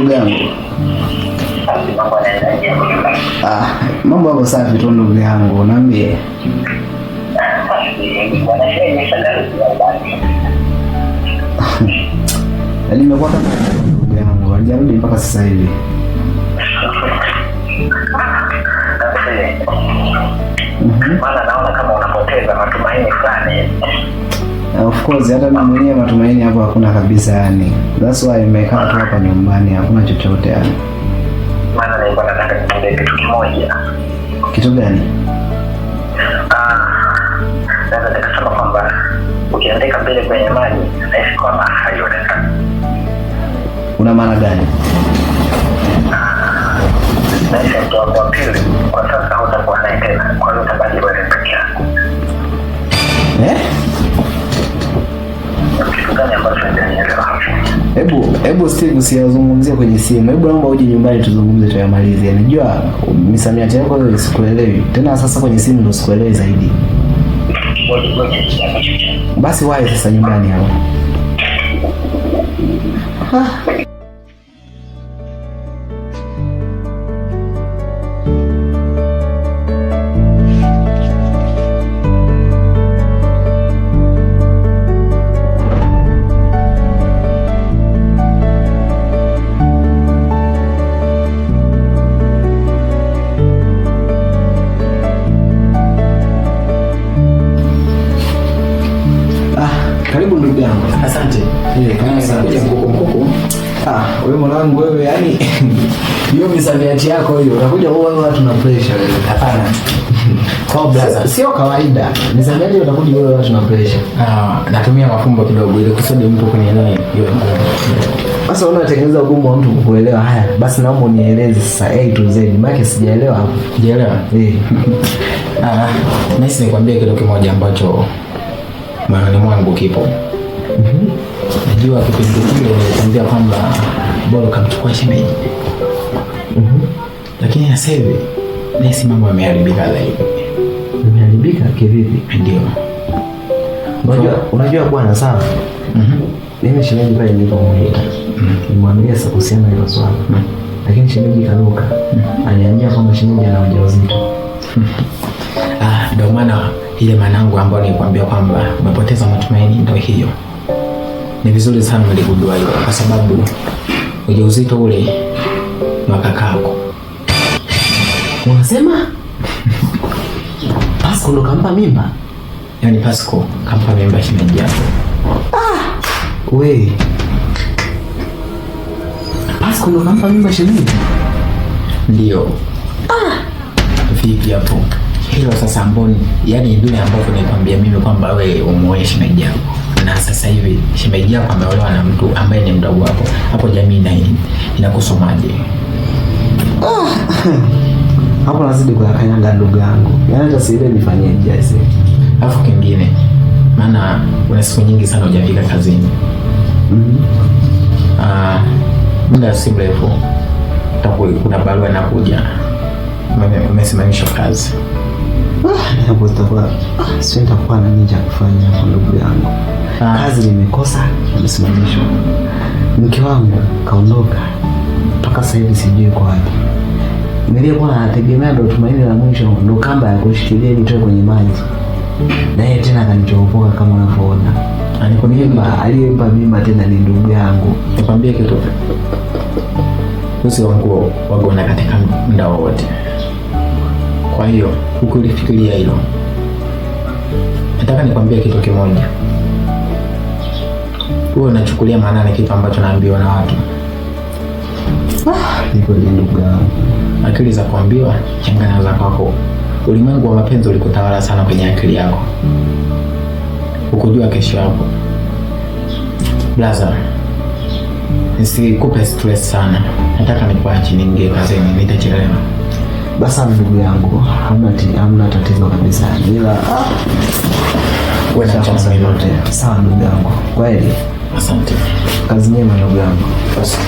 ndugu yangu? Mambo yako safi tu ndugu yangu, naambie. Nimekuwa kama ndugu yangu, hajarudi mpaka sasa hivi. Maana naona kama unapoteza matumaini fulani. Of course, hata mimi mwenyewe matumaini hapo hakuna kabisa yani. That's why nimekaa tu hapa nyumbani, hakuna chochote yani. Maana nilikuwa nataka niende kitu kimoja. Kitu gani? Naweza nikasema kwamba ukiandika mbele kwenye maji, nahisi kwamba haionekani. Una maana gani? Nahisi mtu wako wa pili kwa sasa hautakuwa naye tena, kwa hiyo utabaki wewe peke yako. Kitu gani ambacho hujanielewa? Hebu Steve usiyazungumzie kwenye simu. Hebu naomba uje nyumbani tuzungumze tuyamalize. Najua misamiati yako hiyo sikuelewi. Tena sasa kwenye simu ndio sikuelewi zaidi. Basi wae sasa nyumbani hapo. Karibu ndugu yangu. Asante. Kuja mkuku. Wewe mwanangu wewe yani hiyo misamiati yako hiyo unakuja wewe watu na pressure wewe. Hapana. Kwa blaza. Sio kawaida. Misamiati utakuja wewe watu na pressure. Natumia mafumbo kidogo ili kusudi mtu kunielewa hiyo. Sasa unatengeneza ugumu wa mtu kukuelewa. Haya, basi naomba unieleze sasa A to Z. Maana sijaelewa hapo. Sijaelewa. Nahisi nikwambie kitu kimoja ambacho moyoni mwangu kipo. Najua kipindi kile nilikwambia kwamba bora kamchukua shemeji. Lakini sasa hivi nahisi mambo yameharibika zaidi. Yameharibika kivipi? Ndio. Unajua bwana sawa. Mimi shemeji pale nilipomuita. Nimwambia sasa kuhusiana na hilo swala. Lakini shemeji karuka. Aliambia kwamba shemeji ana ujauzito. Ndio maana ile manangu ambayo nilikwambia kwamba umepoteza matumaini ndio hiyo. Ni vizuri sana uligundua hilo kwa sababu ujauzito ule ni wa kakako. Unasema? Pasco ndo kampa mimba? Yaani Pasco kampa mimba shemeji yako. We. Pasco ndo kampa mimba shemeji? Ndio. Vipi hapo? Hilo sasa amboni, yani ndio ambapo nilikwambia mimi kwamba wewe umuoe shemeji yako. Na sasa hivi shemeji yako ameolewa na mtu ambaye ni mdogo wako. Hapo jamii na hii inakusomaje? Hapo nazidi kuyakanyaga ndugu yangu. Yaani hata sielewi nifanyeje sasa. Alafu kingine, maana una siku nyingi sana hujafika kazini. Muda si mrefu kuna barua inakuja. Umesimamishwa kazi. Hapo tutakuwa sio nitakuwa na nini cha kufanya hapo ndugu yangu. Kazi nimekosa, nimesimamishwa. Mke wangu kaondoka. Mpaka sasa hivi sijui kwa wapi. Nilikuwa nategemea ndo tumaini la mwisho ndo kamba ya kushikilia nitoe kwenye maji. Na yeye tena akanichopoka kama unavyoona. Aliponipa aliyempa mimba tena ni ndugu yangu. Nikwambie kitu. Usi wangu wagona katika muda wote. Kwa hiyo ukulifikiria hilo. Nataka nikwambie kitu kimoja. Wewe unachukulia maana kitu ambacho naambiwa na watu. Niko ndugu yangu. Akili za kuambiwa changanya za kwako. Ulimwengu wa mapenzi ulikutawala sana kwenye akili yako. Ukujua kesho yako. Blaza, nisikupe stress sana. Nataka nikuache niingie kazini, nitachelewa. Basi ndugu yangu, hamna tatizo kabisa. Ila wewe na chance yote. Sawa ndugu yangu. Kweli. Asante. Kazi njema ndugu yangu. Basi.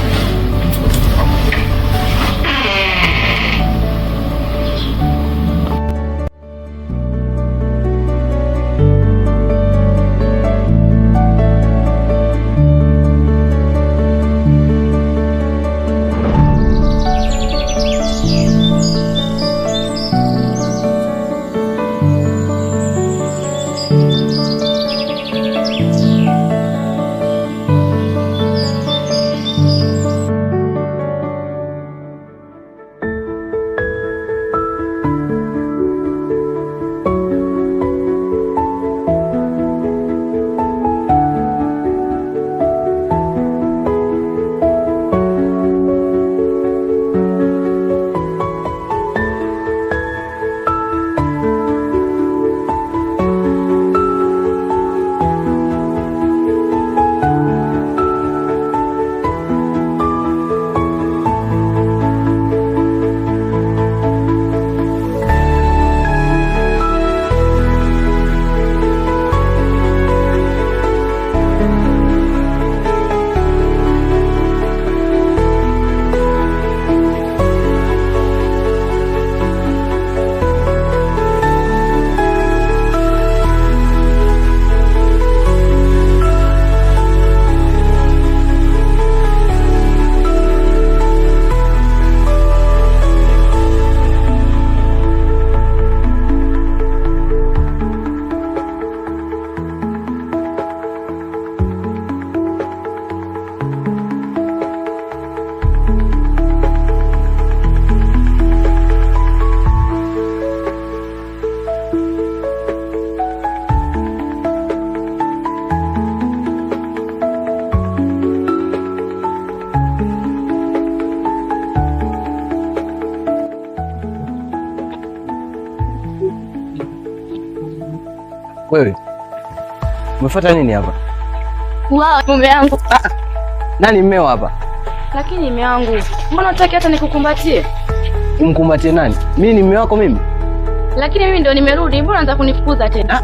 Wewe umefuata nini hapa? Wao mume wangu. Nani mmeo hapa? Lakini mume wangu, mbona unataka hata nikukumbatie? Umkumbatie nani? Mimi ni mume wako mimi? Lakini mimi ndio nimerudi, mbona unataka kunifukuza tena?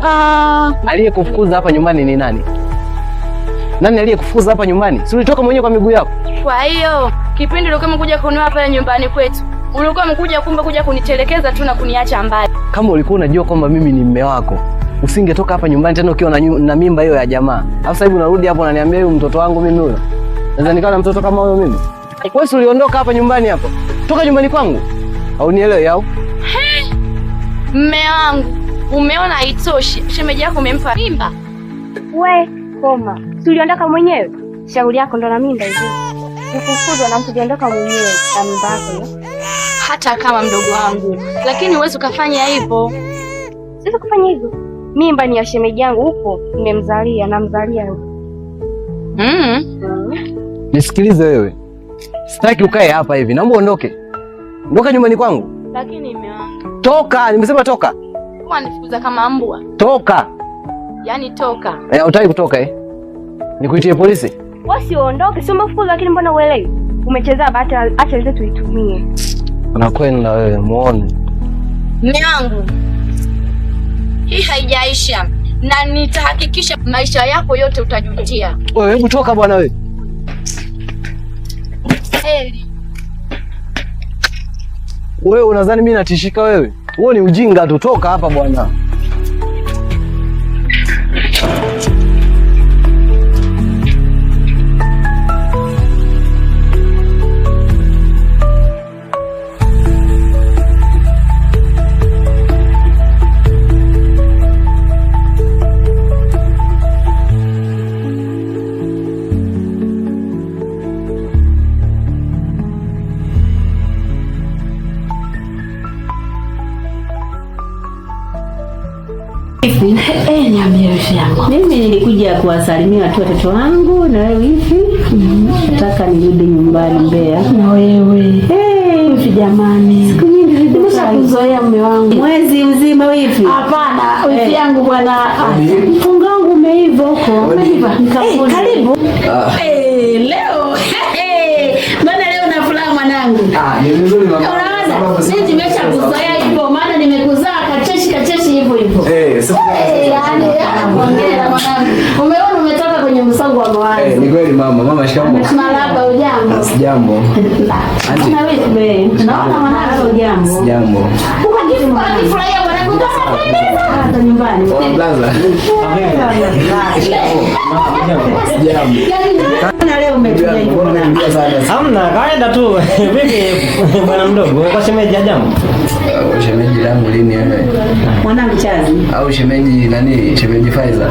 Aliyekufukuza hapa nyumbani ni nani? Nani aliyekufukuza hapa nyumbani? Si ulitoka mwenyewe kwa miguu yako? Kwa hiyo kipindi ulikuwa umekuja kunioa hapa nyumbani kwetu, ulikuwa umekuja kumbe kuja kunitelekeza tu na kuniacha mbali. Kama ulikuwa unajua kwamba mimi ni mume wako, usingetoka hapa nyumbani tena ukiwa na mimba hiyo ya jamaa. Alafu sasa hivi unarudi hapo unaniambia huyu mtoto wangu mimi huyo. Naweza nikawa na mtoto kama huyo mimi? Wewe si uliondoka hapa nyumbani hapo? Toka nyumbani kwangu. Au nielewe yao? Mume wangu, umeona haitoshi. Shemeji yako umempa mimba. We, koma. Si uliondoka mwenyewe? Shauri yako ndo na mimba hizo. Ukufuzwa na mtu uliondoka mwenyewe na mimba yako. Hata kama mdogo wangu, lakini huwezi ukafanya hivyo. Sisi kufanya hivyo. Mimba ni ya shemeji yangu huko, nimemzalia na mzalia huko. Nisikilize wewe. Sitaki ukae hapa hivi. Naomba uondoke. Ondoka nyumbani kwangu. Lakini mume wangu. Toka, nimesema toka. Kwa nifukuza kama mbwa. Toka. Yaani toka. Hutaki kutoka Nikuitie polisi? Wasi uondoke, sio mafukuzo lakini mbona uelewi? Umechezea bahati, acha ile tuitumie. Unakwenda wewe, muone. Mume wangu. Hii haijaisha na nitahakikisha maisha yako yote utajutia. Wewe hebu toka bwana wewe. Wewe unadhani mimi natishika wewe? Wewe ni ujinga tu, toka hapa bwana. Niambie wifi yangu. Mimi nilikuja kuwasalimia watoto wangu na wewe wifi. Nataka nirudi nyumbani Mbeya. Na wewe. Wifi jamani. Siku nyingi nimeshakuzoea mume wangu. Mwezi mzima wifi. Hapana, wifi yangu bwana. Mfungo wangu umeiva huko. Umeiva. Karibu. Leo. Bwana leo na furaha mwanangu. Ni vizuri mama. Unaona? Sisi nimeshakuzoea hivyo maana nimekuzaa kacheshi hivyo. Hongera mwanangu. Umeona umetoka kwenye msongo wa mawazo. Ni kweli mama. Mama shikamoo. Marahaba, ujambo? Sijambo. Na wewe, naona mwanangu ujambo. Sijambo. Ukifurahia mwanangu hata nyumbani. Blaza. Na leo umekuja hivi. Hamna, kawaida tu. Vipi bwana mdogo, kwa shemeji jambo? Shemeji langu lini wewe? Mwanangu Chazi. Au shemeji nani? Shemeji Faiza.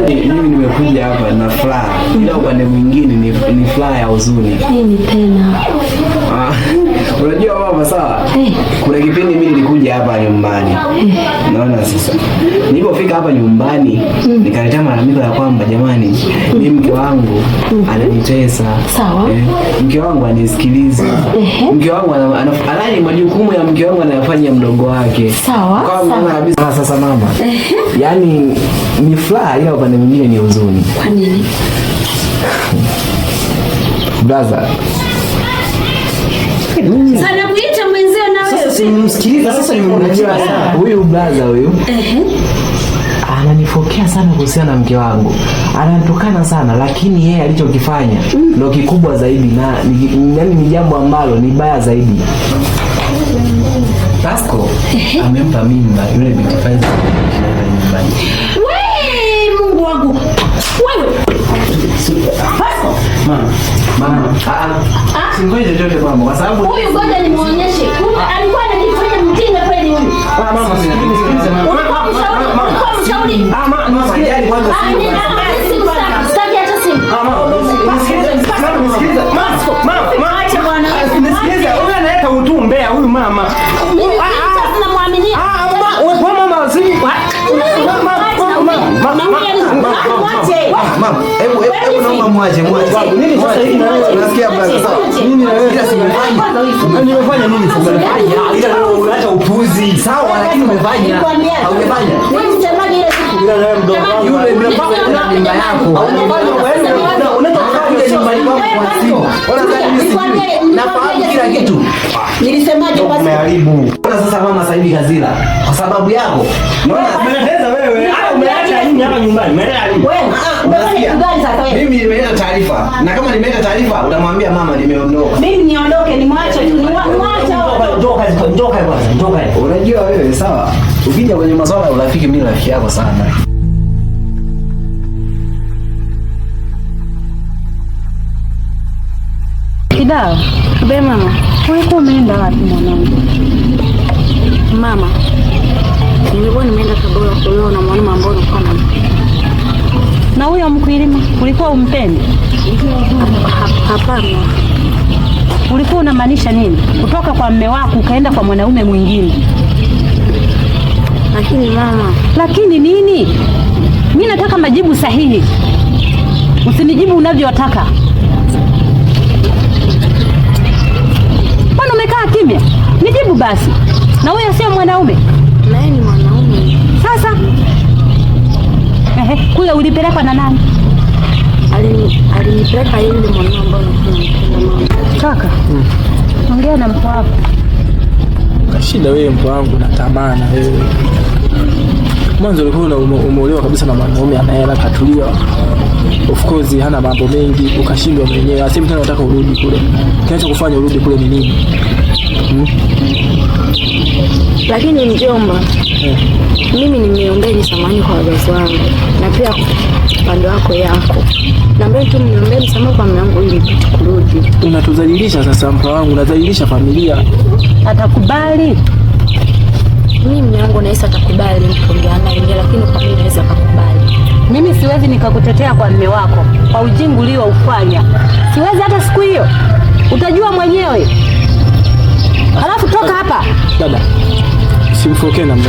Mimi nimekuja hapa na furaha. Ila upande mwingine ni furaha ya huzuni. Nini tena? Unajua mama sawa? Kuna kipindi mimi nilikuja hapa nyumbani. Naona sasa. Nilipofika hapa nyumbani nikaletea malalamiko ya kwamba jamani, mimi mke wangu ananitesa. Sawa. Mke wangu anisikilize. Mke wangu anafanya majukumu ya mke wangu anayofanya mdogo wake. Sawa. Kwa maana kabisa sasa mama. Yaani ni furaha ila upande mwingine ni huzuni. Kwa nini? Brother. Sana kuita mwenzio na wewe. Sasa simsikiliza sasa nimemjua sana. Huyu brother huyu. Ananifokea sana kuhusiana na mke wangu. Ananitukana sana lakini yeye alichokifanya ndio kikubwa zaidi na yani ni jambo ambalo ni baya zaidi. Pasco amempa mimba yule binti Faiza nyumbani. Wewe Mungu wangu. Wewe. Pasco. Mama. Singoje chochote mama kwa sababu huyu ngoja nimuonyeshe. Alikuwa anajifanya mjinga kweli huyu. Mama sikilize mama. Mshauri. Mama sijali kwanza simu. Sitaki hata simu. Sikiliza. Mama. Acha bwana. Sikiliza. Huyu analeta utumbea huyu mama. Mimi sasa namwaminia. Mama simu. Hebu naomba mwache. Nini sasa hivi na wewe? Unasikia brother? Sawa. Nini na wewe? Ila simefanya. Nimefanya nini sasa? Ila wewe unaacha upuzi. Sawa, lakini umefanya. Haujafanya. Ila wewe mdogo wangu. Yule unafanya mimba yako. Unafanya wewe unatoka kule nyumbani kwako kwa simu. Nafahamu kila kitu. Nilisemaje basi? Umeharibu. Sasa mama sasa hivi kazila kwa sababu yako. Umeeleza wewe. Umeacha nini hapa nyumbani? Umeeleza nini? Wewe, umefanya kitu gani sasa wewe? Mimi nimeleta taarifa. Na kama nimeleta taarifa utamwambia mama nimeondoka. Mimi niondoke, nimwache tu, nimwache. Ndoka kwanza, ndoka. Unajua wewe sawa. Ukija kwenye masuala ya urafiki mimi rafiki yako sana. Kidao. Be mama, ulikuwa umeenda wapi mwanangu? Mama, nilikuwa nimeenda Tabora kuolewa na mwanaume ambaye alikuwa na huyo Mkwilima. Ulikuwa umpendi? Hapana. Ulikuwa unamaanisha nini? Kutoka kwa mume wako ukaenda kwa mwanaume mwingine? Lakini mama. Lakini nini? Mimi nataka majibu sahihi. Usinijibu unavyotaka. Mbona umekaa kimya? Nijibu basi. Na huyo sio mwanaume? Naye ni mwanaume. Sasa? Kule ulipelekwa na nani? Alinipeleka yule mwanaume ambaye anampenda mama. Kaka. Ongea na mpo wako. Shida wewe mpo wangu na tamaa na wewe. Mwanzo ulikuwa umeolewa kabisa na mwanaume anaela katulia. Of course hana mambo mengi, ukashindwa mwenyewe. Asema tena unataka urudi kule. Kinacho kufanya urudi kule ni nini? Lakini mjomba, mimi nimeombea samahani kwa wazazi wangu na pia upande wako yako. Naomba tu mniombee msamaha kwa mume wangu ili kurudi. Unatudhalilisha sasa mpo wangu, unadhalilisha familia. Atakubali? Mimi mume wangu naisa atakubali nikiongea naye, lakini kwa mimi naweza kukubali. Mimi siwezi nikakutetea kwa mume wako kwa ujinga ulioufanya. Siwezi hata siku hiyo. Utajua mwenyewe. Halafu toka hapa. Dada. Simfoke na mimi.